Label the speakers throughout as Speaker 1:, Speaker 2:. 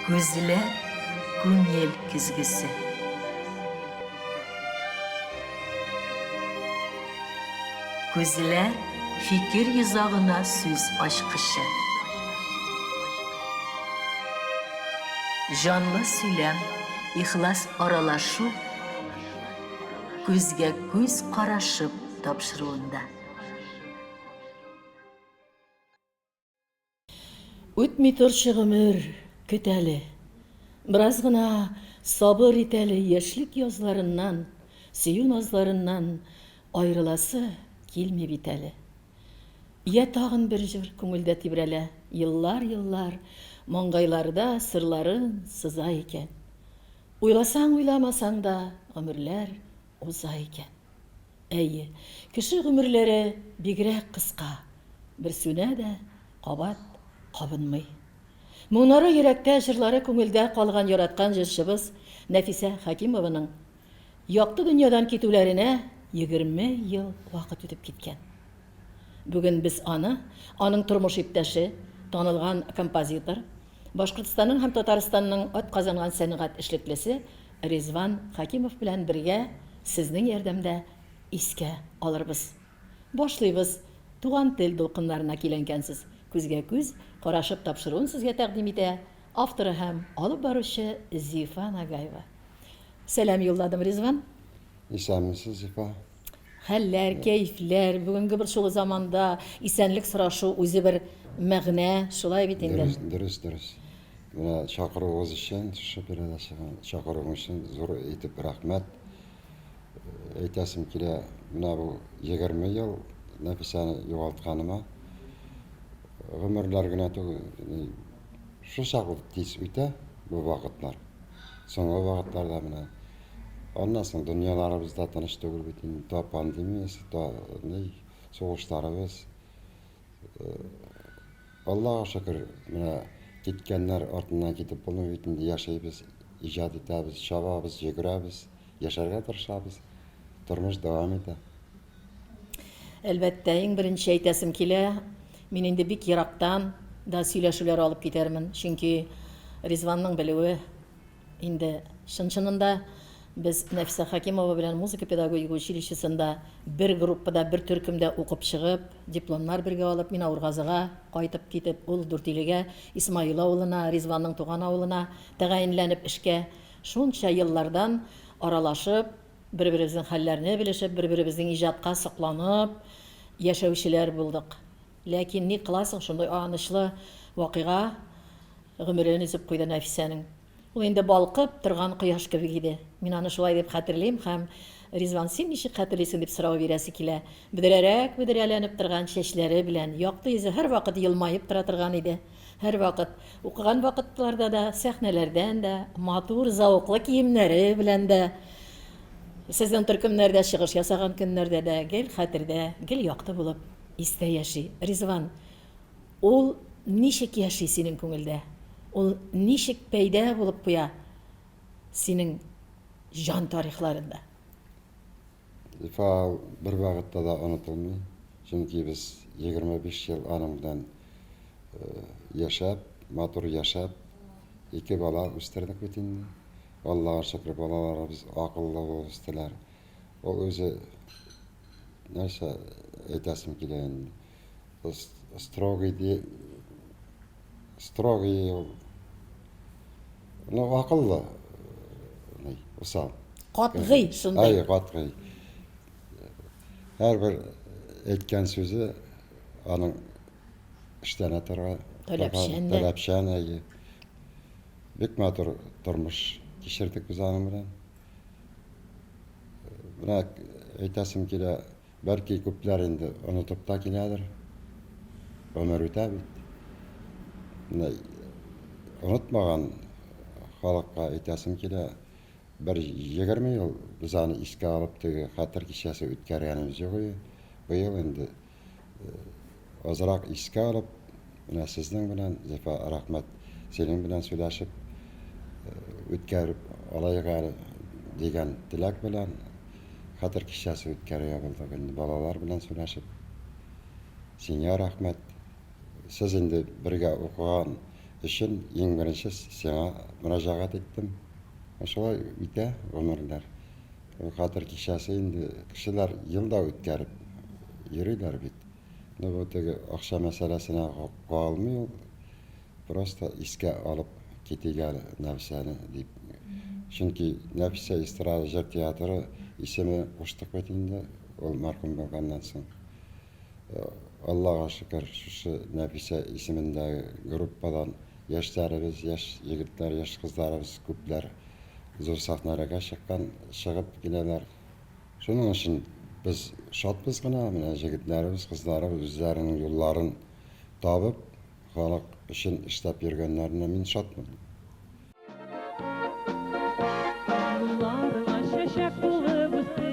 Speaker 1: Gözle Güngel Küzgüsü. Gözle fikir yüzağına söz aşkışı. Canlı söylem, ihlas aralaşıp, gözge göz qaraşıp tapşırığında.
Speaker 2: Үтми торчы гомер, көт әле. Біраз гына сабыр ит әле яшьлек язларыннан, сөю назларыннан айрыласы килми бит әле. Я тагын бер җыр күңелдә тибрәлә, еллар, маңгайларда сырларын сыза икән. Уйласаң, уйламасаң да гомерләр уза икән. Әйе, кеше гомерләре бигрәк кыска, берсенә дә кабат кабынмый. Моңнары йөрәктә, җырлары күңелдә калган яраткан җырчыбыз Нәфисә Хәкимованың якты дөньядан китүләренә 20 ел вакыт үтеп киткән. Бүген без аның тормыш иптәше, танылган композитор, Башкортстанның һәм Татарстанның атказанган сәнгать эшлеклесе Ризван Хәкимов белән бергә сезнең ярдәмдә искә алырбыз. Башлыйбыз. Туган тел дулкыннарына киләнгәнсез. Күзгә күз карашып тапшыруын сезгә тәкъдим итә авторы һәм алып баручы Зифа Нагаева. Сәлам юлладым, Ризван.
Speaker 3: Исәнмесез, Зифа?
Speaker 2: Хәлләр, кәйфләр, бүгенге бер шул заманда исәнлек сорашу үзе бер мәгънә, шулай бит инде.
Speaker 3: Дөрес. Менә чакыруыгыз өчен, чакыруың өчен зур итеп рәхмәт. Әйтәсем килә, менә бу 20 ел Нәфисәне югалтканыма гомерләр генә түгел, шушы тиз үтә бу вакытлар. Соңгы вакытларда менә аннан соң дөньяларыбызда тыныч түгел бит инде, та пандемиясы, та сугыштарыбыз. Аллага шөкер, менә киткәннәр артыннан китеп булмый бит инде, яшәйбез, иҗат итәбез, чабабыз, йөгерәбез, яшәргә тырышабыз. Тормыш дәвам итә.
Speaker 2: Әлбәттә, иң беренче әйтәсем килә, мин инде бик ерактан да сөйләшүләр алып китәрмен, чөнки Ризванның белүе инде чын-чынында без Нәфисә Хәкимова белән музыка педагогика училищесында бер группада, бер төркемдә укып чыгып, дипломнар бергә алып, мин Аургазыга кайтып китеп, ул Дүртилегә, Исмаил авылына, Ризванның туган авылына тәгаенләнеп эшкә, шунча еллардан аралашып, бер-беребезнең хәлләрне белешеп, бер-беребезнең иҗатка сокланып яшәүчеләр булдык. Ләкин ни кыласың, шундай анычлы вакыйга гомерен изеп куйды Нәфисәнең. Ул инде балкып торган кояш кебек иде. Мин аны шулай дип хәтерлим һәм Ризван, син ничек хәтерлисең дип сорау бирәсе килә. Бөдрәләнеп торган чәчләре белән, якты йөзе һәр вакыт елмаеп тора торган иде. Һәр вакыт укыган вакытларда да, сәхнәләрдән дә, матур, зауыклы киемнәре белән дә, сезнең төркемнәрдә чыгыш ясаган көннәрдә дә гел хәтердә, гел якты булып истә яши. Ризван, ул ничек яши синең күңелдә? Ул ничек пәйдә булып куя синең жан тарихларында?
Speaker 3: Зифа, бер вакытта да онытылмый. Чөнки без 25 ел аның белән яшәп, матур яшәп, 2 бала үстердек бит инде. Аллага шөкер, балаларыбыз акыллы үстеләр. Ул үзе нәрсә әйтәсем килә инде. Строгий, ну, акыллы, усал.
Speaker 2: Катгый, шундай.
Speaker 3: Катгый. Һәр бер әйткән сүзе аның эштән торган, таләпчән, бик матур тормыш кичердек без аның белән. Менә әйтәсем килә, бәлки күпләр инде онытып та киләдер. Гомер үтә бит. Онытмаган халыкка әйтәсем килә, бер 20 ел без аны искә алып, теге хәтер кичәсе үткәргәнебез юк иде. Быел инде азрак искә алып, менә сезнең белән, Зифа, рәхмәт, синең белән сөйләшеп үткәреп алайык әле дигән теләк белән хәтер кичәсе үткәргә булдык инде, балалар белән сөйләшеп. Сиңа рәхмәт. Сез инде бергә укыган үшін ең бірінші сеңа мұражағат еттім. Ошолай үйтә өмірлер. Хатыр кишасы енді кішілер елда өткәріп йөриләр бит. Бу теге акча мәсьәләсенә калмый ул. Просто искә алып китегә Нәфисәне дип. Чөнки Нәфисә эстрада җыр театры исеме куштык бит инде ул мәрхүм булганнан соң. Аллага шөкер, шушы Нәфисә исемендәге группадан яшьләребез, яшь егетләр, яшь кызларыбыз күпләр зур сахнарга чыгып киләләр. Шуның өчен без шатбыз гына, менә җегетләребез, кызларыбыз үзләренең юлларын табып, халык өчен эшләп йөргәннәренә мин шатмын.
Speaker 4: Yollarına şeşek dolu büsün,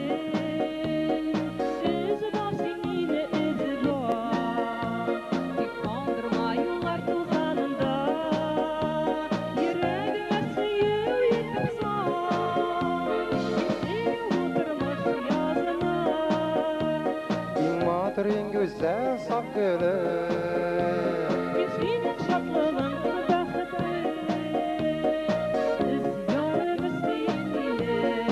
Speaker 4: Üzü var seninle üzü var. Tek kandırma yollar tuzağında, Yüreğime suyu yetip zor. Seni oturmuş yazına,
Speaker 5: İң матур, иң güzel saf gülüm.
Speaker 4: Geçinin şatlığın bәхеті, Üzü yarımız seninle,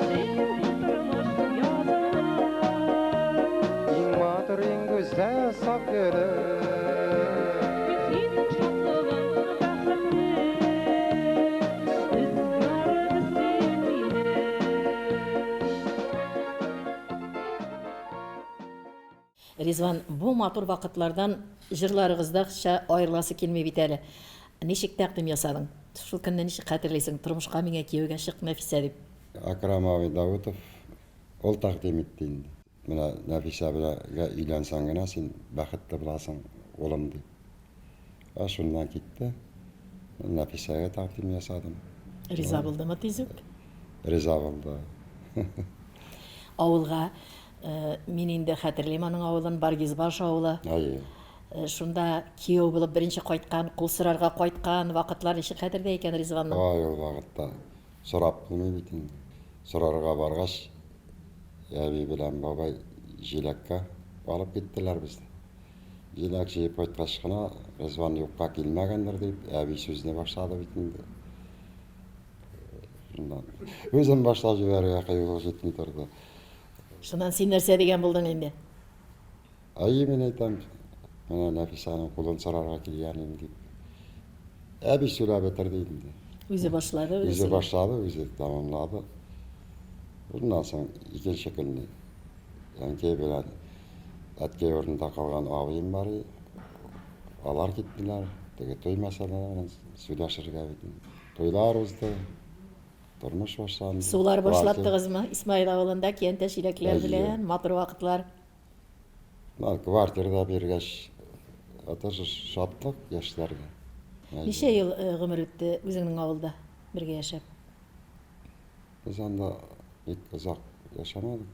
Speaker 4: Seni oturmuş yazına.
Speaker 5: İң матур, иң güzel saf gülüm.
Speaker 4: Geçinin şatlığın bәхеті, Üzü yarımız seninle.
Speaker 2: Ризван, бу матур вакытлардан җырларыгызда аерыласы килмәй бит әле. Ничек тәкъдим ясадың? Шул көнне ничек хәтерлисең? Тормышка миңа кияүгә чык Нәфисә дип.
Speaker 3: Акрамович Давытов ул тәкъдим итте инде. Менә Нәфисә белән өйләнсәң генә син бәхетле буласың, улым дип. Шуннан китте. Нәфисәгә тәкъдим ясадым.
Speaker 2: Риза булдымы тизүк?
Speaker 3: Риза булды.
Speaker 2: Авылга мин инде хәтерлим аның авылын, Баргизбаш авылы.
Speaker 3: Ай,
Speaker 2: Шунда кияү булып беренче кайткан, кул сорарга кайткан вакытлар ничек хәтердә икән Ризванның?
Speaker 3: ай ул вакытта сорап булмый бит инде. Сорарга баргач, әби белән бабай җиләккә алып киттеләр безне. Җиләк җыеп кайткач кына, Ризван юкка килмәгәндер дип, әби сүзне башлады бит инде. Шуннан үзем башлап җибәрергә кыюлык җитми торды.
Speaker 2: Шуннан син нәрсә дигән булдың инде?
Speaker 3: Ай, мен әйтәм, менә Нәфисәнең кулын сорарга килгәнем дип. Әби сөйләп бетерде инде.
Speaker 2: Үзе башлады,
Speaker 3: Үзе башлады, үзе тамамлады. Bundan соң икенче көнне Әнкәй белән әткәй урында калган абыем бар. Алар киттеләр. Теге той мәсьәләләрен сөйләшергә бит. Тойлар узды. Тормыш башланды.
Speaker 2: Сулар башлаттыгызмы? Исмаил авылында киянтә чиләкләр белән матур вакытлар.
Speaker 3: Квартирада биргәч, атасы шатлык яшьләргә.
Speaker 2: Ничә ел гомер үтте үзеңнең авылда бергә яшәп?
Speaker 3: Biz anda ilk uzak yaşamadık.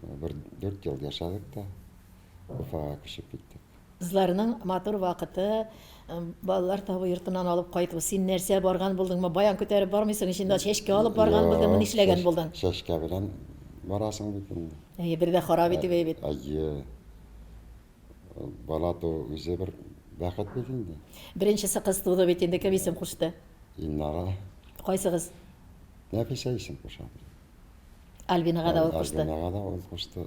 Speaker 3: 4 yıl yaşadık da Ufağa küçük gittik.
Speaker 2: Кызларның матур вакыты, балалар табы йортынан алып кайтып, син нәрсә барган булдыңмы? Баян күтәреп бармыйсың, ичендә чәчкә алып барган булдыңмы? Нишләгән булдың?
Speaker 3: Шәшкә белән барасың бит инде.
Speaker 2: Бер дә харап итеп әйбит.
Speaker 3: Айе. Бала туу үзе бер бәхет бит инде.
Speaker 2: Беренчесе кыз туды бит инде, кем исем кушты?
Speaker 3: Иннара
Speaker 2: Кайсы кыз?
Speaker 3: Нәфисә исем куша.
Speaker 2: Альбинага да ул кушты.
Speaker 3: Альбинага да ул кушты.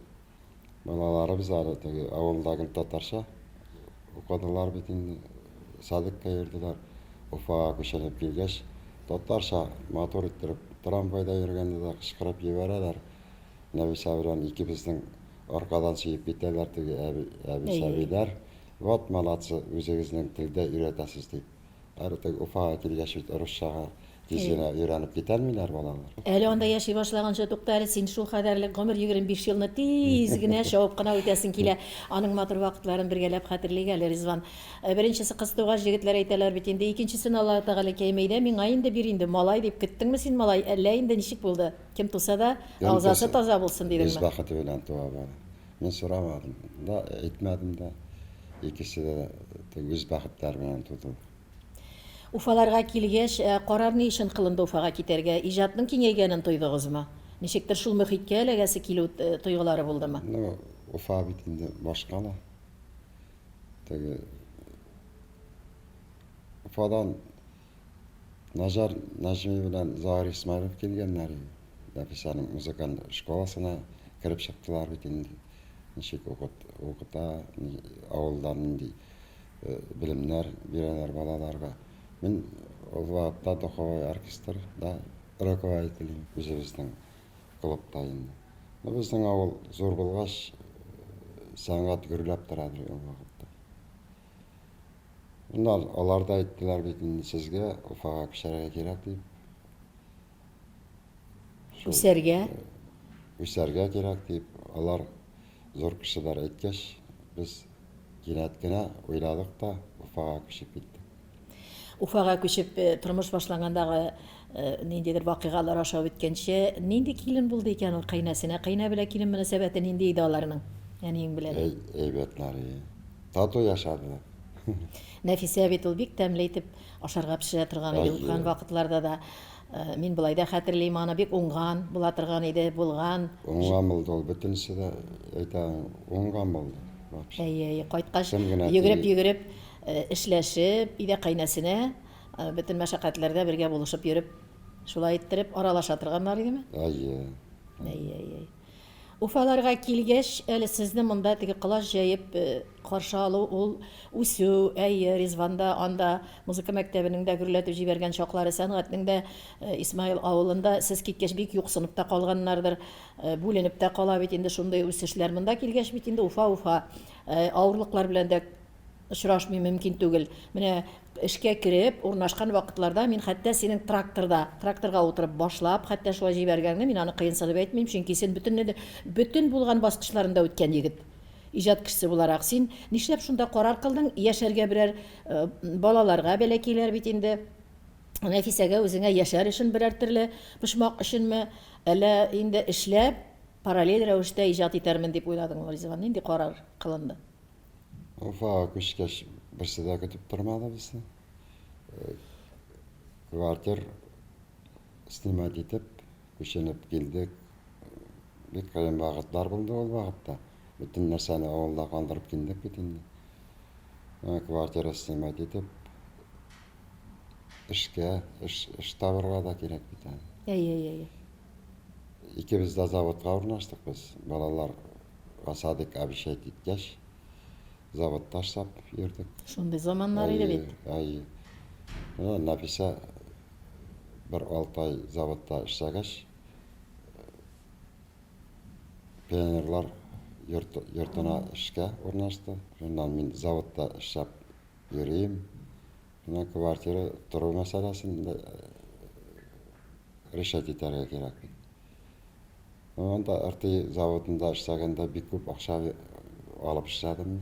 Speaker 3: Балаларыбыз ары теге авылдагы татарча укыдылар бит инде. Садыкка йөрделәр. Уфага күченеп килгәч, татарча матур иттереп трамвайда йөргәндә дә кычкырып җибәрәләр. Нәфисә белән икебезнең аркадан сөеп китәләр теге әби сәбиләр. Вот молодцы, үзегезнең телдә өйрәтәсез дип. Ары теге Уфага килгәч русчага тиз генә өйрәнеп китәлмиләр балалар.
Speaker 2: Әле анда яши башлаганча туктале, син шул кадәрлек гомер 25 елны тиз генә шауып кына үтәсең килә. Аның матур вакытларын бергәләп хәтерлик әле Ризван. Беренчесе кыз тугач җегетләр әйтәләр бит инде, икенчесен Алла Тәгалә кәймәйдә миңа инде бир инде малай дип көттеңме син малай? Әллә инде ничек булды? Кем туса да авызасы таза булсын
Speaker 3: Үз
Speaker 2: дидеңме?
Speaker 3: бәхете белән туа бала. Мин сорамадым да, әйтмәдем дә. Икесе дә үз бәхетләре белән туды.
Speaker 2: Уфаларга килгәч, карар ни өчен кылынды Уфага китәргә? Иҗатның киңәйгәнен тойдыгызмы? Ничектер шул мөхиткә эләгәсе килү тойгылары булдымы?
Speaker 3: Ну, Уфа бит инде башка ла. Теге Уфадан Нажар Нажми белән Загар Исмаилов килгәннәр. Нәфисәнең музыкант школасына кереп чыктылар бит инде. Ничек укыта, авылдан нинди белемнәр бирәләр балаларга. Мин ул вакытта духовой оркестрда руководителем үзебезнең клубта инде. Безнең авыл зур булгач, сәнгать гөрләп тора ул вакытта. Bunlar, алар да әйттеләр бит инде сезгә Уфага күчәргә кирәк дип.
Speaker 2: Үсәргә.
Speaker 3: Үсәргә кирәк дип, алар зур кешеләр әйткәч, без кинәт кенә уйладык та Уфага күчеп киттек.
Speaker 2: Уфага күчеп тормыш башлангандагы ниндидер вакыйгалар аша үткәнче, нинди килен булды икән ул кыйнасына? Кыйна белән килен мөнәсәбәте нинди иде аларның? Әниең белән.
Speaker 3: Әйбәтләре. Тату яшадылар.
Speaker 2: Нәфисә бит ул бик тәмле итеп ашарга пешерә торган иде. Узган вакытларда да мин булай да хәтерлим, аны бик уңган була торган иде, булган.
Speaker 3: Уңган булды ул бөтенесе дә әйтәм, уңган булды.
Speaker 2: Әйе, кайткач
Speaker 3: Кем генә
Speaker 2: йөгереп эшләшеп, иде кыйнасына бөтен мәшәкатьләрдә бергә булышып йөреп, шулай иттереп аралаша торганнар идеме?
Speaker 3: Әйе.
Speaker 2: Әйе. Уфаларга килгәч, әле сезне монда теге кылач җәеп каршы алу, ул үсү, әйе, Резванда, анда музыка мәктәбенең дә гөрләтеп җибәргән чаклары, сәнгатьнең дә Исмаил авылында сез киткәч бик юксынып та калганнардыр, бүленеп тә кала бит инде шундый үсешләр. Монда килгәч бит инде Уфа, авырлыклар белән дә очрашмый мөмкин түгел. Менә эшкә кереп, урнашкан вакытларда мин хәтта синең тракторга утырып башлап, хәтта шулай җибәргәнне мин аны кыенсынып әйтмим, чөнки син бөтен булган баскычларында үткән егет. Иҗат кешесе буларак син нишләп шунда карар кылдың? Яшәргә берәр балаларга бәләкиләр бит инде. Нәфисәгә үзеңә яшәр өчен берәр төрле пошмак өченме, әллә инде эшләп параллель рәвештә иҗат итәрмен дип уйладың, Ризван? Нинди карар кылынды?
Speaker 3: Уфага күчкәч берсе дә көтеп тормады безне. Квартир снимать итеп, күченеп килдек. Бик кыен вакытлар булды ул вакытта. Бөтен нәрсәне авылда калдырып килдек бит инде. Квартира снимать итеп, эш табырга да кирәк бит.
Speaker 2: Әйе.
Speaker 3: Икебез дә заводка урнаштык без. Балалар Садык обещать иткәч, завод ташлап йөрдек.
Speaker 2: Шундый заманнар иде бит.
Speaker 3: Әйе. Нәфисә бер 6 ай заводта эшләгәч, пионерлар йортына эшкә урнашты. Шуннан мин заводта эшләп йөрим. Менә квартира тору мәсьәләсен решать итәргә кирәк. Анда РТ заводында эшләгәндә бик күп акча алып эшләдем.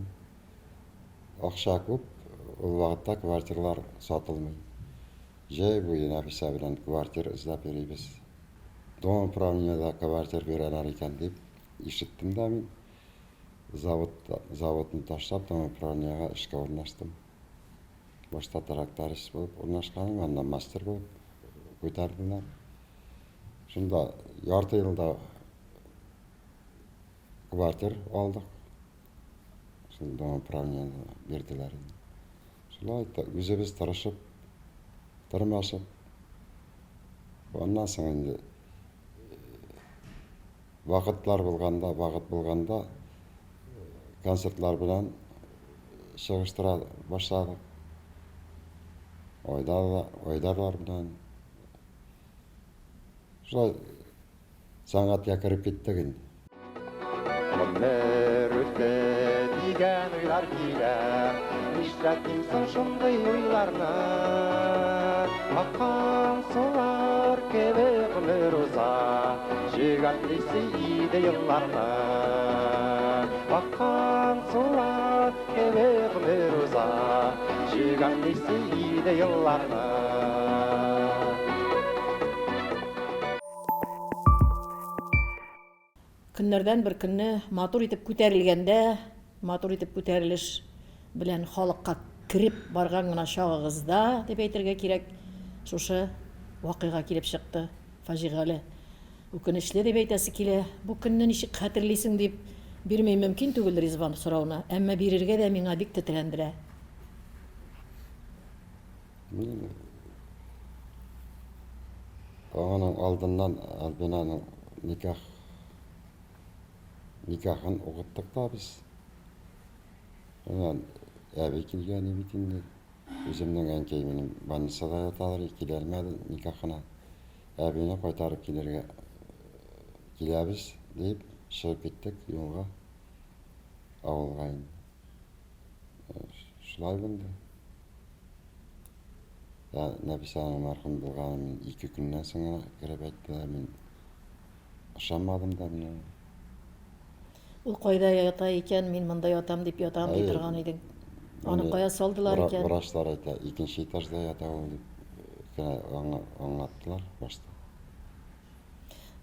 Speaker 3: Акча күп, ул вакытта квартиралар сатылмый. Җәй буе Нәфисә белән квартира эзләп йөрибез. Дом управлениедә квартира бирәләр икән дип ишеттем дә мин. Заводны ташлап, дом управлениегә эшкә урнаштым. Башта тракторист булып урнашканым, аннан мастер булып күтәрделәр. Шунда ярты елда квартира алдык. Шунда управлениедә бирделәр. Шулай да үзебез тырышып, тырмашып. Оннан соң инде вакытлар булганда концертлар белән чыгыштыра башладык. Ойдарлар белән. Шулай сәнгатькә кереп киттек инде.
Speaker 5: Гомер үтте дигән уйлар килә, нишләтимсең шундый уйларны? Аккан сулар кебек гомер уза, җигатлисе иде елларны. Аккан сулар кебек гомер уза, җигатлисе иде елларны.
Speaker 2: Көннәрдән бер көнне матур итеп күтәрелгәндә, матур итеп күтәрелеш белән халыкка кирип барган гына чагыгызда, дип әйтергә кирәк, шушы вакыйга килеп чыкты, фаҗигале. Үкенечле дип әйтәсе килә. Бу көнне ничек хәтерлисең дип бирмәй мөмкин түгел Резван сорауына, әмма бирергә дә миңа бик тетрәндерә.
Speaker 3: Onun aldından Albina'nın nikahın uğuttuk da biz. Ondan eve kilgeni bitindi. Özümden enkeyimin bannisada yatalar, kilermedi nikahına. Evine koytarıp kileriz deyip çıkıp gittik yolga. Avulga indi. Şulay buldu. Ya Nefise Hanım marhum bulganım 2 günden sonra kirip ettiler, men ışanmadım da men.
Speaker 2: Ул кайда ята икән, мин монда ятам дип ятам ди
Speaker 3: Hayır.
Speaker 2: торган идең. Аны кая салдылар икән?
Speaker 3: Врачlar ayta, 2. etajda yata ol dip anlattılar başta.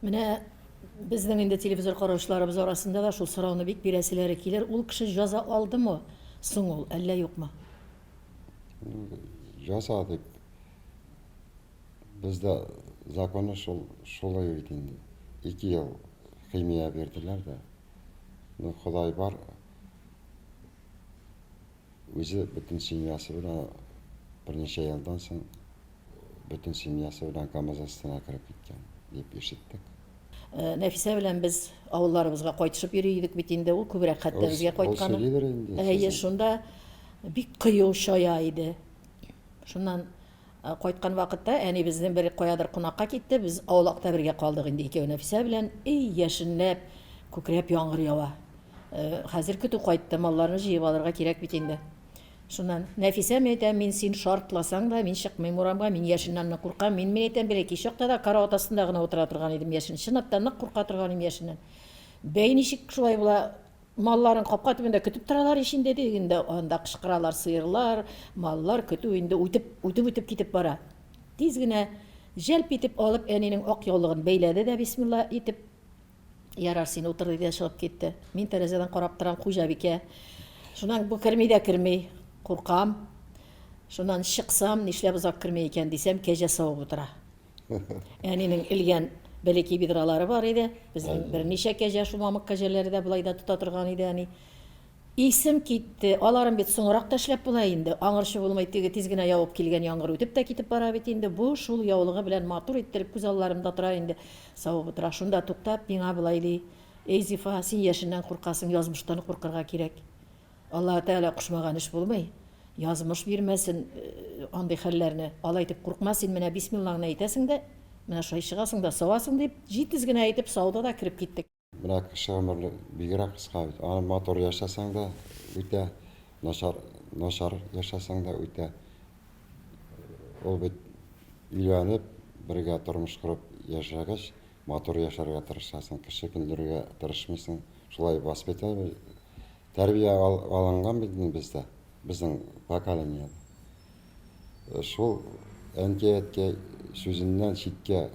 Speaker 2: Менә безнең инде телевизор караучыларыбыз арасында да шул сорауны бик бирәселәре килер. Ул кеше җәза алдымы? Соң ул, әллә юкмы?
Speaker 3: Жасадык. Bizde zakonu şolay öyle indi. 2 yıl kıymaya verdiler de. Xuday var. Özü bütün simyası bilen bir neçe yıldan soň bütün simyası bilen Kamazastina kirip gitken deyip eşittik.
Speaker 2: Нәфисә белән без авылларыбызга кайтышып йөри идек бит инде. Ул күбрәк хәтта безгә
Speaker 3: Ol
Speaker 2: кайтканы.
Speaker 3: söyleydir indi.
Speaker 2: Әйе, шунда бик кыю шая иде. Шуннан кайткан вакытта әни безнең бер каядыр кунакка китте. Без аулакта бергә калдык инде икәү Нәфисә белән. Яшенләп, күкрәп яңгыр ява. Хәзер көтү кайтты, малларны җыеп алырга кирәк бит инде. Шуннан Нәфисә әйтә, мин син шартласаң да, мин чыкмыйм урамга, мин яшеннән куркам. Мин әйтәм, бер ки чакта да карават астында гына утыра торган идем яшен. Чынлаптан нык курка торган идем яшеннән. Бәй ничек шулай була? Малларын капка төбендә көтүп торалар ишинде дигәндә, анда кычкыралар сыерлар, маллар көтү инде үтеп китеп бара. Тиз генә җәлп итеп алып әнинең ак яулыгын бәйләде дә бисмилла итеп ярар син утыр диде, чыгып китте. Мин тәрәзәдән карап торам хуҗабикә. Шуннан бу керми, куркам. Шуннан чыксам, нишләп узак кермәй икән дисәм, кәҗә савып утыра. Әнинең илгән бәләки бидралары бар иде. Безнең берничә кәҗә, шул мамык кәҗәләре дә булай да тота торган иде әни. Исем китте. Аларым бит соңрак та эшләп була инде. Аңырчы булмый, теге тиз генә явып килгән яңгыр үтеп тә китеп бара бит инде. Бу шул яулыгы белән матур иттереп күз алларымда тора инде. Савып утыра. Шунда туктап, миңа булай ди. Эй Зифа, син яшеннән куркасың, язмыштан куркырга кирәк. Алла Тәала кушмаган эш булмый. Язмыш бирмәсен андый хәлләрне. Алай итеп куркма, син менә бисмиллахны әйтәсең дә, менә шулай чыгасың да савасың дип, җитез генә әйтеп сауда да кирип киттек.
Speaker 3: Bırak kısa ömürlü bigrak kıska bit. Anı motor yaşasan da öte naşar yaşasan da öte ol bit uylanıp birge turmuş kurup yaşagaç motor yaşarga tırışasın. Kişi gündürge tırışmısın. Şulay basbete terbiye alıngan bildin bizde. Bizden bakalım Şul enkeyetke sözünden şitke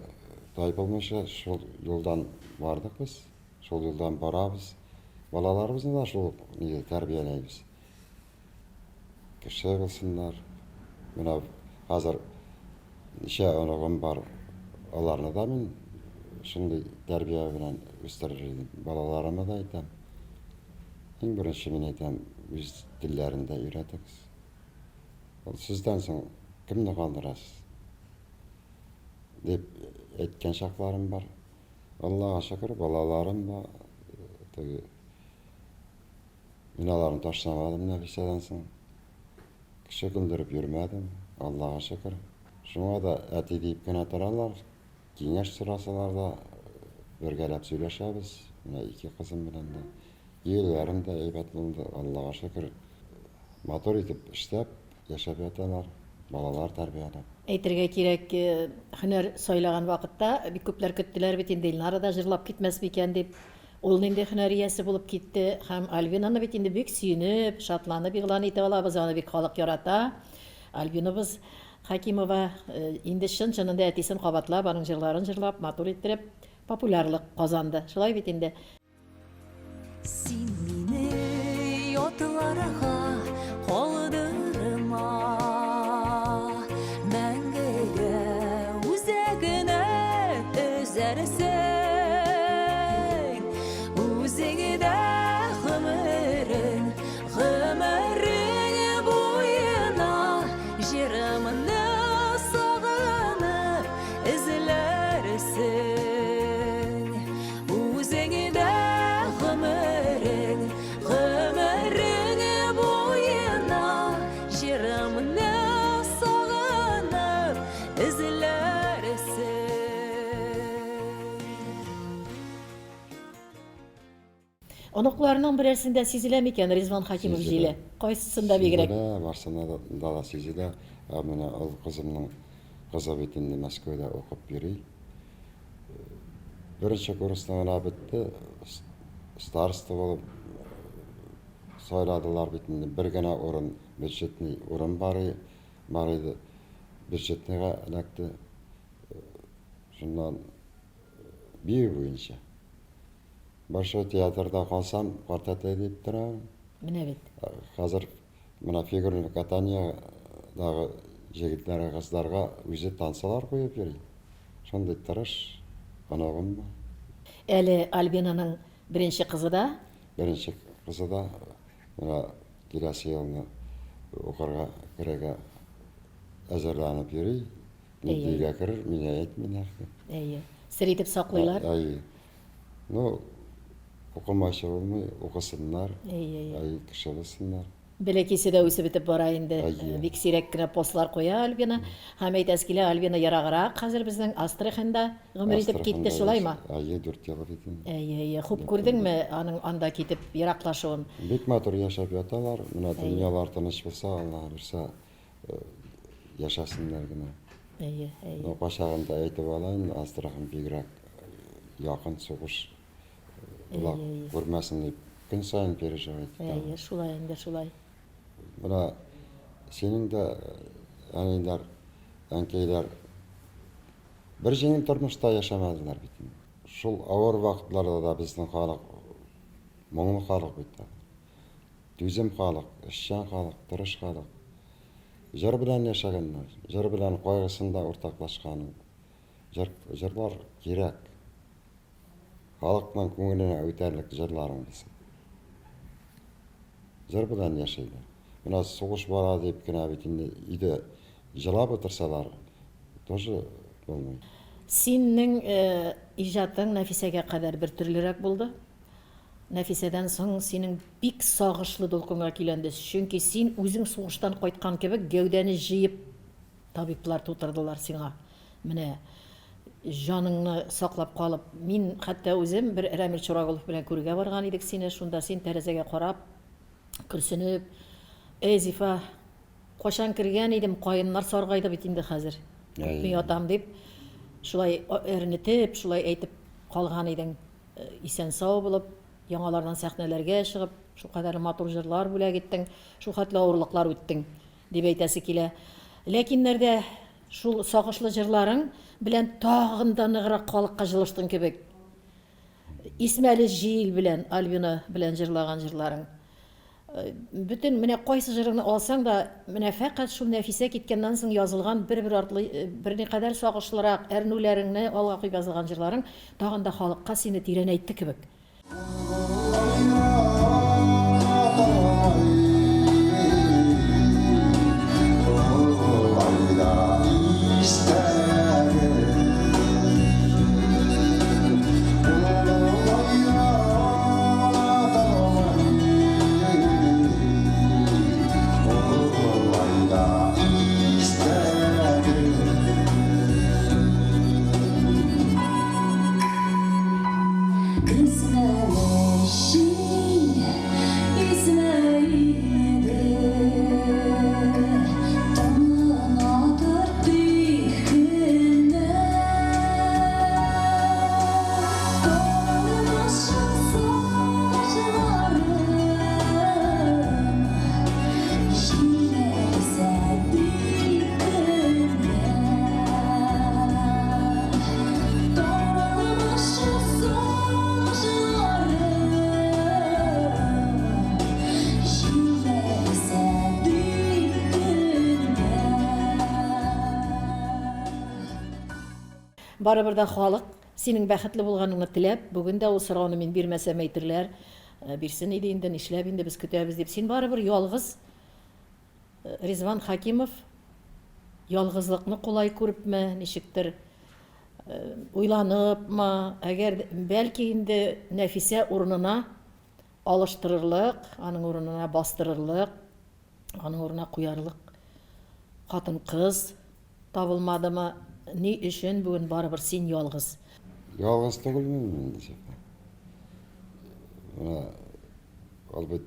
Speaker 3: tayip olmuşa şul yoldan vardık biz. Şol yoldan barabız. Balalarımızı da şol terbiyeleybiz. Kişi kılsınlar. Mına hazır işe önogum var. Olarını da men şimdi terbiye bilen üstürürüm. Balalarıma da aytam. En birinci men aytam biz dillerinde öğretiriz. Sizden soň kimni kaldırasız? Dep etken şaklarım var. Allah'a şükür balalarım da minalarını taşlamadım Nefise'den soň. Kişi güldürüp yürümedim. Allah'a şükür. Şuna da eti deyip gene turalar. Kengeş sırasalar da birgelep söyleşebiz. Mine 2 kızım bilen de. Yiğillerim de eybet bulundu. Allah'a şükür. Motor itip işlep yaşap yatalar. Balalar terbiyelep.
Speaker 2: Әйтергә кирәк, һөнәр сайлаган вакытта бик күпләр көттеләр бит инде Илнара да җырлап китмәс микән дип. Ул инде һөнәр иясе булып китте һәм Альбинаны бит инде бик сөенеп, шатланып игълан итеп алабыз, аны бик халык ярата. Альбинабыз Хакимова инде чын-чынында әтисен кабатлап, аның җырларын җырлап, матур иттереп популярлык казанды. Шулай бит инде.
Speaker 6: Син мине йотларга калдырма, мәңгегә үзәгенә өзәрсең, үзеңдә гомерең буена җырым жырымны сағынып ізлерсің. Өзіңді ғұмырың бойына жырымны сағынып ізлерсің.
Speaker 2: Оныкларның берәрсендә сизелә микән Ризван Хакимов
Speaker 3: Сизелә.
Speaker 2: җиле? Кайсысында бигрәк?
Speaker 3: Сизелә, барсына да сизелә. Менә ул кызымның кызы бит инде Мәскәүдә укып йөри. Беренче курстан гына бетте. Староста булып сайладылар бит инде. Бер генә урын, бюджетный урын бар иде. Бюджетныйга эләкте. Шуннан бию буенча. Башы театрда калсам, квартет дип тора.
Speaker 2: Менә бит.
Speaker 3: Хәзер менә фигурный катаниядагы җегетләргә, кызларга үзе танцлар куеп йөри. Шундый тырыш, анагым бар.
Speaker 2: Әле Альбинаның беренче кызы да
Speaker 3: Беренче кызы да менә киләсе елны укырга керергә әзерләнеп йөри. Нидегә керер, миңа әйтмиләр.
Speaker 2: әйе, сер итеп саклыйлар.
Speaker 3: Әйе. Ну, укымашы булмый, укысыннар.
Speaker 2: Әйе.
Speaker 3: Кеше булсыннар.
Speaker 2: Бәләкисе дә үсеп бетеп бара инде.
Speaker 3: Әйе.
Speaker 2: Бик сирәк кенә постлар куя Альбина. Һәм әйтәс килә, Альбина яраграк хәзер безнең Астраханда гомер итеп китте, шулаймы?
Speaker 3: Әйе, 4 ел бит инде.
Speaker 2: Әйе, хуп күрдеңме аның анда китеп ераклашуын?
Speaker 3: Бик матур яшәп яталар. Менә дөньялар тыныч булса, Алла бирсә, яшәсеннәр генә.
Speaker 2: Әйе.
Speaker 3: Ну, качагында әйтеп алайын, Астрахан бигрәк якын сугыш улар күрмәсен дип көн сайын переживать итә.
Speaker 2: Әйе, шулай инде, шулай.
Speaker 3: Менә синең дә әниләр, әнкәйләр бер җиңел тормышта яшәмәделәр бит. Шул авыр вакытларда да безнең халык моңлы халык бит. Түзем халык, эшчән халык, тырыш халык. Җыр белән яшәгәннәр, җыр белән кайгысында уртаклашкан. Җырлар кирәк. Халыкның күңеленә үтәрлек җырларың булсын. Җыр белән яшәйләр. Менә сугыш бара дип кенә бит инде иде җырлап утырсалар, тоже булмый.
Speaker 2: Синең иҗатың Нәфисәгә кадәр бер төрлерәк булды. Нәфисәдән соң синең бик сагышлы дулкынга киләнде. Чөнки син үзең сугыштан кайткан кебек гәүдәне җыеп табиблар тутырдылар сиңа. Менә җаныңны саклап калып, мин хәтта үзем бер Рәмил Чурагулов белән күргә барган идек сине, шунда син тәрәзәгә карап, күрсенеп, Зифа, кашан кергән идем, каеннар саргайды бит инде хәзер. Мин ятам дип, шулай эрнетеп, шулай әйтеп калган идең. Исән сау булып, яңалардан сәхнәләргә чыгып, шу кадәр матур җырлар бүләк иттең, шу хәтле авырлыклар үттең дип әйтәсе килә. Ләкин нәрдә шул сагышлы җырларың белән тагын да ныграк халыкка җылыштың кебек. Исмәле җил белән, Альбина белән җырлаган җырларың. Bütün менә кайсы җырыңны алсаң да, менә фәкать шул Нәфисә киткәннән соң язылган бер артлы берникадәр сагышлырак әрнүләреңне алга куйып язылган җырларың тагын да халыкка сине тирәнәйтте кебек. Барыбер да халык синең бәхетле булганыңны теләп, бүген дә ул сорауны мин бирмәсәм әйтерләр. Бирсен иде инде, нишләп инде без көтәбез дип. Син барыбер ялгыз Ризван Хакимов ялгызлыкны кулай күрепме, ничектер уйланыпмы, әгәр бәлки инде Нәфисә урынына алыштырырлык, аның урынына бастырырлык, аның урынына куярлык хатын-кыз табылмадымы? Ни өчен бүген барыбер син ялгыз?
Speaker 3: Ялгыз түгелмен мин Зифа. Менә албет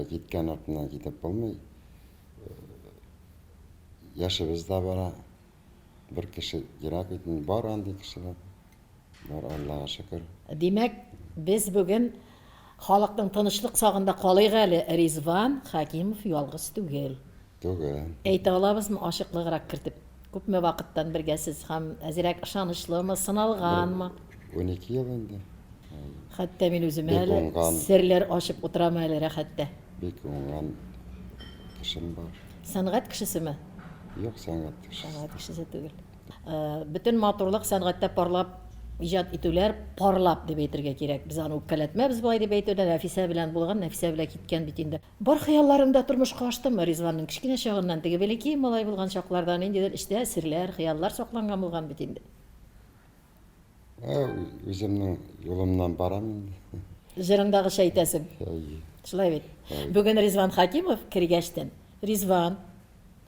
Speaker 3: киткән артыннан китеп булмый. Яшыбыз да бара. Бер кеше кирәк итен бар андый кешеләр. Бар, Аллага шөкер.
Speaker 2: Димәк, без бүген халыкның тынычлык сагында калыйк әле. Ризван Хакимов ялгыз түгел.
Speaker 3: Түгел.
Speaker 2: Әйтә алабызмы ачыклыграк кертеп? Күпме вакыттан бергәсез һәм әзрәк ышанычлымы, сыналганмы?
Speaker 3: 12 ел инде.
Speaker 2: Хәтта мин үзем
Speaker 3: Бик
Speaker 2: әле
Speaker 3: уңган.
Speaker 2: серләр ачып утырам әле рәхәттә.
Speaker 3: Бик уңган кешем бар.
Speaker 2: Сәнгать кешесеме?
Speaker 3: Юк, сәнгать кешесе.
Speaker 2: Сәнгать кешесе түгел. Бөтен матурлык сәнгатьтә парлап иҗат итүләр парлап дип әйтергә кирәк. Без аны үпкәләтмәбез болай дип әйтүдә, Нәфисә белән булган, Нәфисә белән киткән бит инде. Бар хыялларында тормышка аштымы Ризванның кичкенә чагыннан теге бәләкәй малай булган чаклардан инде эштә серләр, хыяллар сакланган булган бит инде.
Speaker 3: Үземнең юлымнан барам инде.
Speaker 2: Җырыңдагыча әйтәсең. Шулай бит. Бүген Ризван Хакимов кергәчтән. Ризван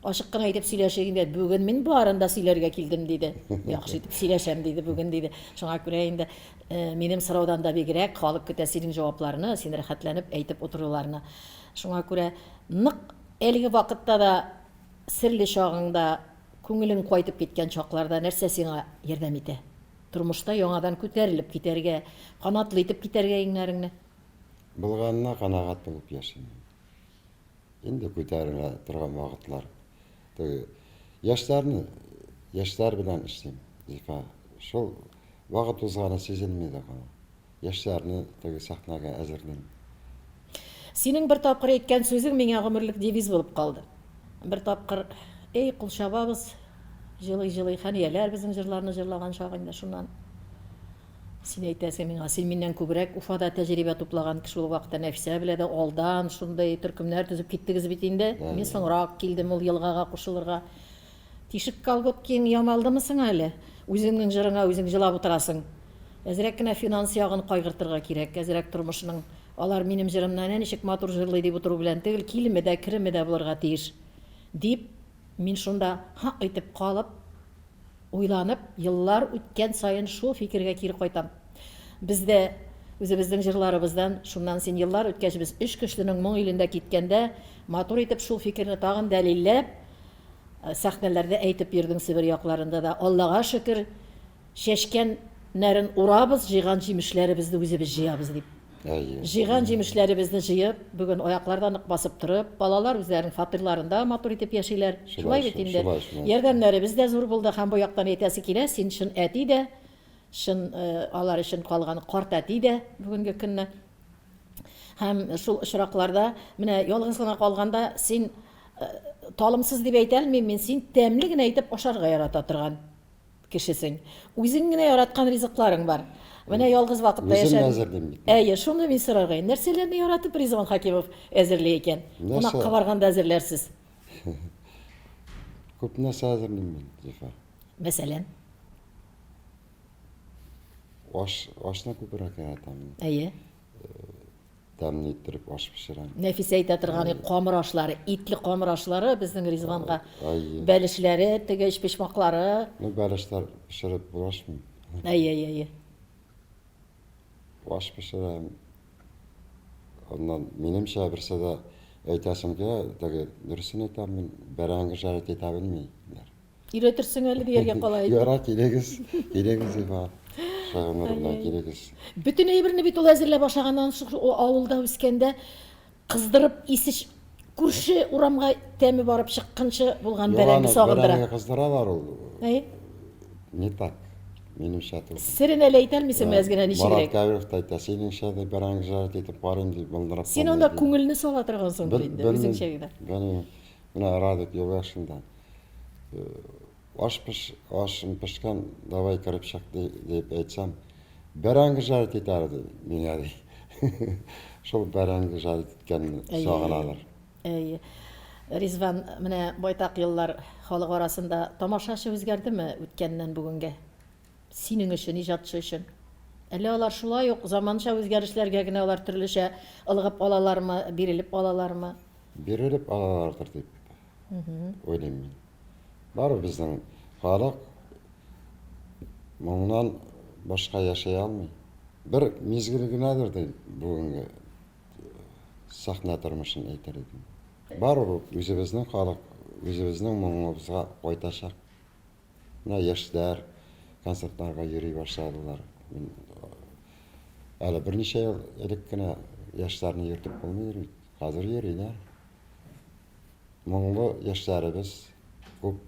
Speaker 2: ашык кына әйтеп сөйләшәгәндә, бүген мин барында сөйләргә килдем диде. Яхшы итеп сөйләшәм диде бүген диде. Шуңа күрә инде минем сораудан да бигрәк халык көтә синең җавапларны, син рәхәтләнеп әйтеп утыруларны. Шуңа күрә нык әлеге вакытта да серле чагыңда күңелең кайтып киткән чакларда нәрсә сиңа ярдәм итә? Тормышта яңадан күтәрелеп китәргә, канатлы итеп китәргә иңнәреңне.
Speaker 3: Булганына канагать булып яшим. Инде күтәрелә торган вакытлар. Яшьләр белән эшлим. Зифа, шул вакыт узганы сизелми дә кала. Яшьләрне теге сахнага әзерлим.
Speaker 2: Синең бер тапкыр әйткән сүзең миңа гомерлек девиз булып калды. Бер тапкыр, эй кулчабабыз, җылый-җылый хәнияләр безнең җырларны җырлаган чагында шуннан. Син әйтәсең миңа, син миннән күбрәк Уфада тәҗрибә туплаган кеше ул вакытта Нәфисә белән дә алдан шундай төркемнәр төзеп киттегез бит инде. Мин соңрак килдем ул елгага кушылырга. Тишек колготкин ямалдымы соң әле? Үзеңнең җырыңа үзең җылап утырасың. Әзрәк кенә финанс ягын кайгыртырга кирәк, әзрәк тормышның. Алар минем җырымнан ничек матур җырлый дип утыру белән түгел, килеме дә, киреме дә булырга тиеш. Дип, мин шунда хак итеп калып, уйланып, еллар үткән саен шул фикергә кире кайтам. Бездә үзебезнең җырларыбыздан шуннан син еллар үткәч без өч кешенең моң илендә киткәндә матур итеп шул фикерне тагын дәлилләп сәхнәләрдә әйтеп йөрдең Себер якларында да. Аллага шөкер, чәчкән нәрен урабыз, җыйган җимешләребезне үзебез җыябыз дип. Җыйган җимешләребезне җыеп, бүген аякларда нык басып торып, балалар үзләренең фатирларында матур итеп яшиләр. Шулай бит инде. Ярдәмнәребез дә зур булды һәм бу яктан әйтәсе килә, син шын әти дә, шын алар өчен калган карт әти дә бүгенге көнне. Һәм шул очракларда, менә ялгыз гына калганда син талымсыз дип әйтә алмыйм, мин син тәмле генә әйтеп ашарга ярата торган кешесең. Үзең генә яраткан ризыкларың бар. Менә ялгыз вакытта яшәп. Әйе, шуны мин сорарга. Нәрсәләрне яратып Ризван Хакимов әзерлей икән? Кунакка барганда әзерләрсез.
Speaker 3: Күп нәрсә әзерлим мин, Зифа.
Speaker 2: Мәсәлән?
Speaker 3: Ашны күбрәк яратам.
Speaker 2: Әйе.
Speaker 3: Тәмле иттереп аш пешерәм.
Speaker 2: Нәфисә әйтә торган камыр ашлары, итле камыр ашлары безнең Ризванга
Speaker 3: Әйе.
Speaker 2: бәлешләре, теге эш пешмаклары.
Speaker 3: Ну, бәлешләр пешереп булашмый.
Speaker 2: Әйе.
Speaker 3: Аш пешерәм. Ondan minimчә берсе дә әйтәсем килә, теге дөресен әйтәм, мин бәрәңге жарат итә белмиләр.
Speaker 2: Өйрәтерсең әле дияргә калай.
Speaker 3: Яра кирегез Зифа. Шагынырга кирегез.
Speaker 2: Bütün әйберне бит ул әзерләп башлаганнан авылда үскәндә кыздырып исеш күрше урамга тәме барып чыкканчы булган бәрәңге сагындыра.
Speaker 3: Бәрәңге кыздыралар ул.
Speaker 2: Әйе.
Speaker 3: Не так. Минемчә түгел.
Speaker 2: Сирен әле әйтә алмыйсың мәзгенә
Speaker 3: Марат
Speaker 2: ничегрәк.
Speaker 3: Кәбиров та әйтә, синеңчә дә бәрәңге жарат итеп барам дип булдырып.
Speaker 2: Син анда күңелне сала торгансың инде үзеңчә генә.
Speaker 3: Менә радик юлбашында. Ашым пешкән, давай кырып чык дип әйтсәм, бәрәңге жарат итәр ди миңа ди. Шул бәрәңге жарат иткәнне сагыналар.
Speaker 2: Әйе. Ризван, менә байтак еллар халык арасында тамашачы үзгәрдеме үткәннән бүгенгә? Синең өчен, иҗатчы өчен. Әллә алар шулай ук заманча үзгәрешләргә генә алар төрлечә ылгып алалармы, бирелеп алалармы?
Speaker 3: Бирелеп алалардыр дип ойлаймын мен. Бар біздің халық мұңнан башқа яшай алмай. Бір мезгіл генәдір де бүгінгі сахна тормышын әйтер едім. Бар өзіміздің халық, өзіміздің мұңымызға қойташақ. Мына яшьләр концертларға йөри башладылар. Әлі бірнеше ел элек кенә яшьләрне йөртеп булмый йөри. Хәзер йөриләр. Мұңлы яшьләребез күп.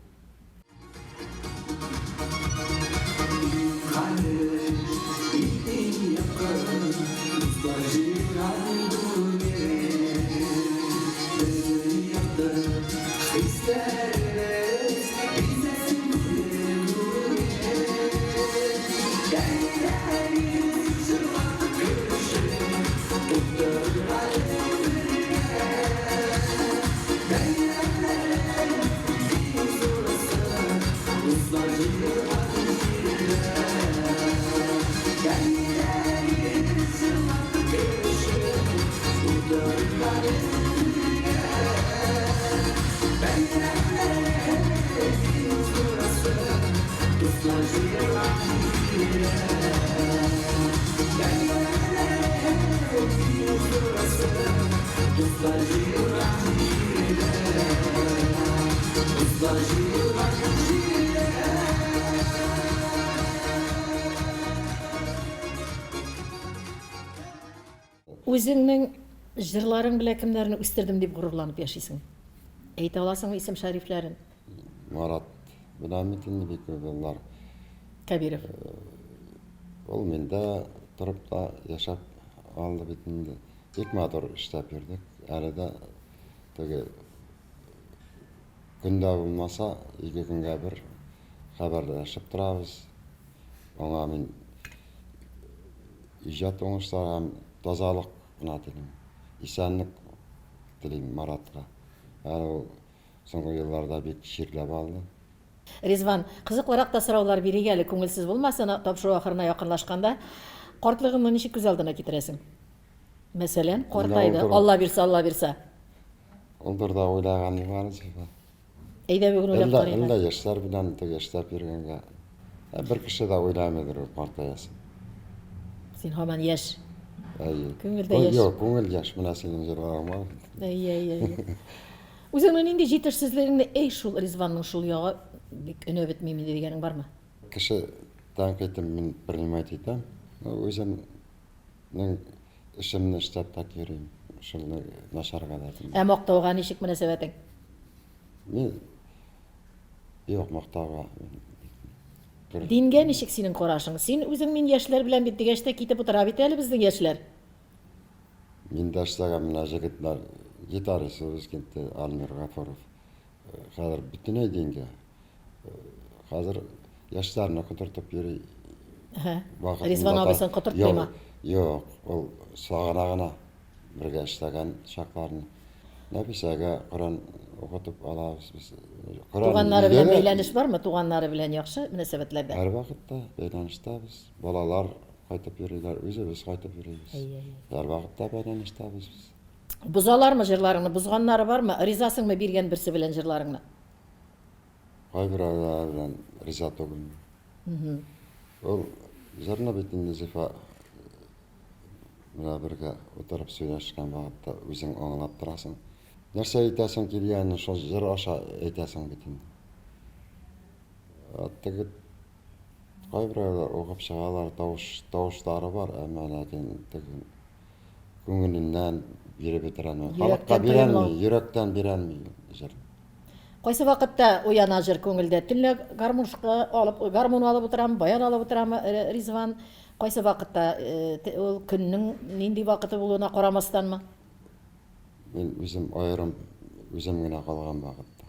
Speaker 2: Үзеңнең җырларың белән кемнәрне үстердем дип горурланып яшисең? Әйтә аласыңмы исем шәрифләрен?
Speaker 3: Марат Беләмитин бик булар.
Speaker 2: Кәбиров.
Speaker 3: Ул миндә торып та яшап алды бит инде. Бик матур эшләп йөрдек. Әле дә теге көндә булмаса, 2 көнгә бер хәбәрләшеп торабыз. Аңа мин иҗат уңышлары һәм тазалык гына телим. Исәнлек телим Маратка. Әле ул соңгы елларда бик ширләп алды.
Speaker 2: Ризван, кызыклырак та сораулар бирик әле, күңелсез булмасын, тапшыру ахырына якынлашканда. Картлыгыңны ничек күз алдына китерәсең? Мәсәлән, картайды, Алла бирсә.
Speaker 3: Олдыр да уйлаган бар җибә.
Speaker 2: Әйдә бүген уйлап
Speaker 3: Әллә
Speaker 2: карыйк.
Speaker 3: яшьләр белән теге эшләп йөргәнгә бер кеше дә уйламыйдыр ул партаясын.
Speaker 2: Син һаман яшь.
Speaker 3: Әйе.
Speaker 2: Күңелдә яшь.
Speaker 3: Юк, күңел яшь менә синең җырларың бар.
Speaker 2: Әйе. Үзеңнең нинди җитешсезлегеңне шул Ризванның шул ягы бик өнә бетмим дигәнең бармы?
Speaker 3: Кеше тәнкыйтен мин принимать итәм. Үземнең эшемне эшләп та йөрим. Шуны начарга да.
Speaker 2: Ә мактауга ничек мөнәсәбәтең?
Speaker 3: Мин юк мактауга.
Speaker 2: Дингә ничек синең карашың? Син үзең мин яшьләр белән бит дигәчтә китеп утыра бит әле безнең яшьләр.
Speaker 3: Мин дә эшләгән менә җегетләр гитарист Узкентә Алмир Гафуров. Хәзер бөтенләй дингә. Хәзер яшьләрне котыртып йөри.
Speaker 2: Ризван абысын котыртмыймы?
Speaker 3: Юк, ул сагына гына бергә эшләгән чакларны. Нәфисәгә Коран укытып алабыз без.
Speaker 2: Туганнары белән бәйләнеш бармы? Туганнары белән яхшы мөнәсәбәтләрдә?
Speaker 3: Һәр вакытта бәйләнештәбез. Балалар кайтып йөриләр, үзебез кайтып йөрибез. Һәр вакытта бәйләнештәбез без.
Speaker 2: Бузалармы җырларыңны? Бузганнары бармы? Ризасыңмы биргән берсе белән җырларыңны?
Speaker 3: Кайберләр белән риза түгел. Ул җырны бит инде Зифа менә бергә утырып сөйләшкән вакытта үзең аңлап торасың. Нәрсә әйтәсең килгәнне шул җыр аша әйтәсең бит инде. Теге кайберләр укып чыгалар, тавышлары бар, әмма ләкин теге күңеленнән биреп бетерәме? Халыкка бирәлми, йөрәктән бирәлми җыр.
Speaker 2: Кайсы вакытта уяна җыр күңелдә? Төнлә гармун алып утырам, баян алып утырам Ризван. Кайсы вакытта ул көннең нинди вакыты булуына карамастанмы?
Speaker 3: Мин үзем аерым, үзем генә калган вакытта.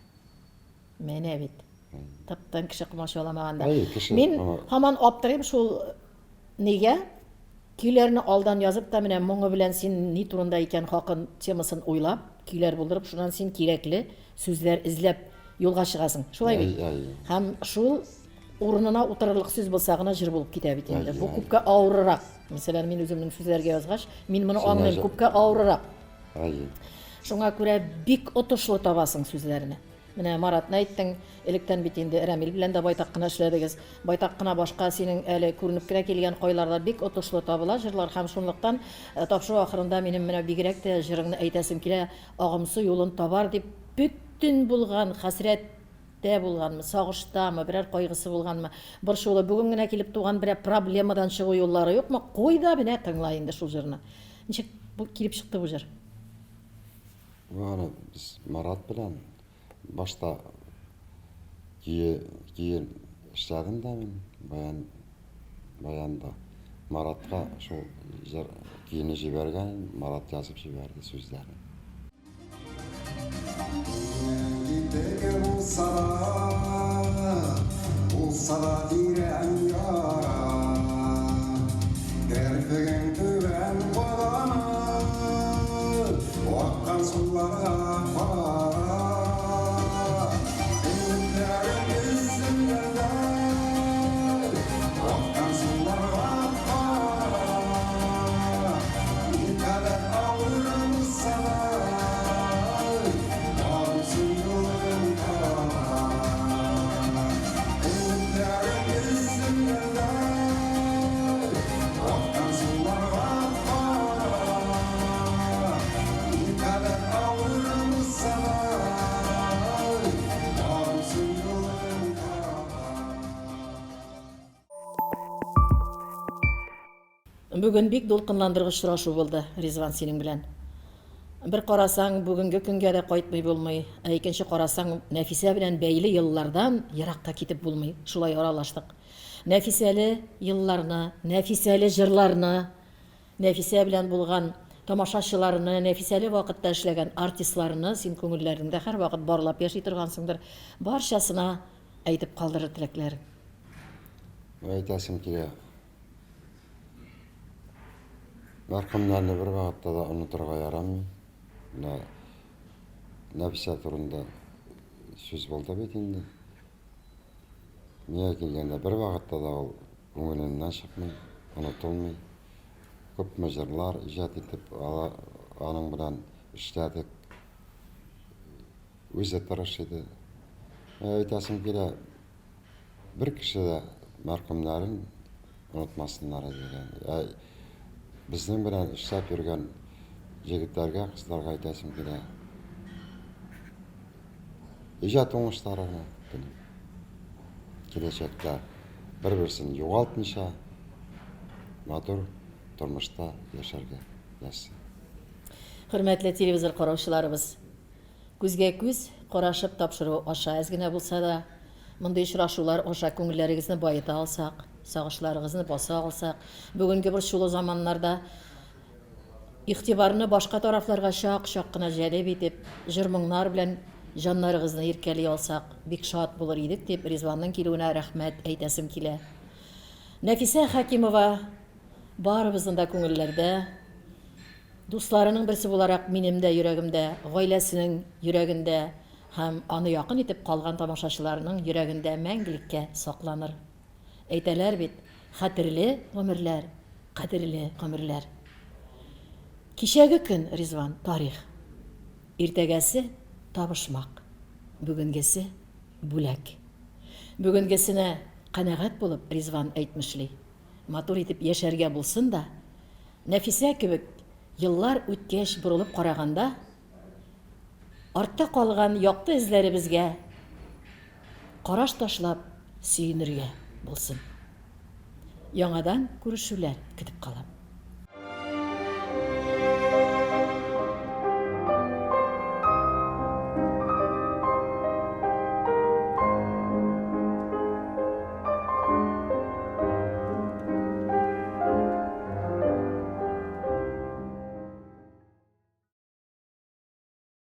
Speaker 2: Менә бит. Таптан кеше кымачаламаганда.
Speaker 3: Кеше,
Speaker 2: Мин һаман аптырыйм шул нигә? Көйләрне алдан язып та менә моңы белән син ни турында икән хакын темасын уйлап, көйләр булдырып, шуннан син кирәкле сүзләр эзләп юлга чыгасың. Шулай бит. Һәм шул урынына утырырлык сүз булса гына җыр булып китә бит инде. Бу күпкә авыррак. Мәсәлән, мин үземнең сүзләргә язгач, мин моны аңлыйм, күпкә авыррак. Шуңа күрә бик отышлы табасың сүзләрне. Менә Маратны әйттең, электән бит инде Рәмил белән дә байтак кына эшләдегез. Байтак кына башка синең әле күренеп кенә килгән кайларда бик отышлы табыла җырлар һәм шунлыктан тапшыру ахырында минем менә бигрәк тә җырыңны әйтәсем килә, агымсы юлын табар дип бүтән булган хәсрәттә булганмы, сагыштамы, берәр кайгысы булганмы, бер шулы бүген генә килеп туган берәр проблемадан чыгу юллары юкмы? Кайда менә тыңла инде шул җырны. Ничек бу килеп чыкты бу җыр?
Speaker 3: Biz Marat bilen başta giyin işledim de bayanda Marat'a şu giyini jibergen Marat yazıp jiberdi sözlerini.
Speaker 2: Бүген бик дулкынландыргыч очрашу булды Ризван синең белән. Бер карасаң, бүгенге көнгә дә кайтмый булмый, ә икенче карасаң, Нәфисә белән бәйле еллардан еракка китеп булмый. Шулай аралаштык. Нәфисәле елларны, Нәфисәле җырларны, Нәфисә белән булган тамашачыларны, Нәфисәле вакытта эшләгән артистларны син күңелләреңдә һәр вакыт барлап яши торгансыңдыр. Барчасына әйтеп калдырыр теләкләр.
Speaker 3: Әйтәсем килә. Markamlarını bir vakitte da unuturga yaramıyor. Nefise turunda söz buldu bitindi. Niye gelgende bir vakitte da o көңелемнән çıkmıyor, unutulmuyor. Köp mecirlar icat etip aның bilen işledik. Özü tırış idi. Aytasım kile bir kişi de markamların unutmasınlar diye. Bizden bilen işlep yürgen jigitlerge, kızlarga aytasım kile. İcat oңuштарыны келечекте bir-birisini yoğaltmışa матур turmuşta yaşarga yazsın.
Speaker 2: Hürmetli televizor караучыларыбыз, күзгә күз карашып тапшыру аша әз генә булса да, мондый очрашулар аша күңелләрегезне байыта алсак, сагышларыгызны баса алсак, бүгенге бер шулы заманнарда игътибарны башка тарафларга чак кына җәлеп итеп, җыр-моңнар белән җаннарыгызны иркәли алсак, бик шат булыр идек дип Ризванның килүенә рәхмәт әйтәсем килә. Нәфисә Хәкимова барыбызның да күңелләрдә, дусларының берсе буларак минем дә йөрәгемдә, гаиләсенең йөрәгендә һәм аны якын итеп калган тамашачыларның йөрәгендә мәңгелеккә сакланыр. Әйтәләр бит, хәтерле гомерләр, кадерле гомерләр. Кичәге көн Ризван тарих. Иртәгәсе табышмак. Бүгенгесе бүләк. Бүгенгесенә канәгать булып Ризван әйтмешли. Матур итеп яшәргә булсын да, Нәфисә кебек еллар үткәч борылып караганда, артта калган якты эзләребезгә караш ташлап сөенергә булсын. Яңадан күрешүләр көтеп кала.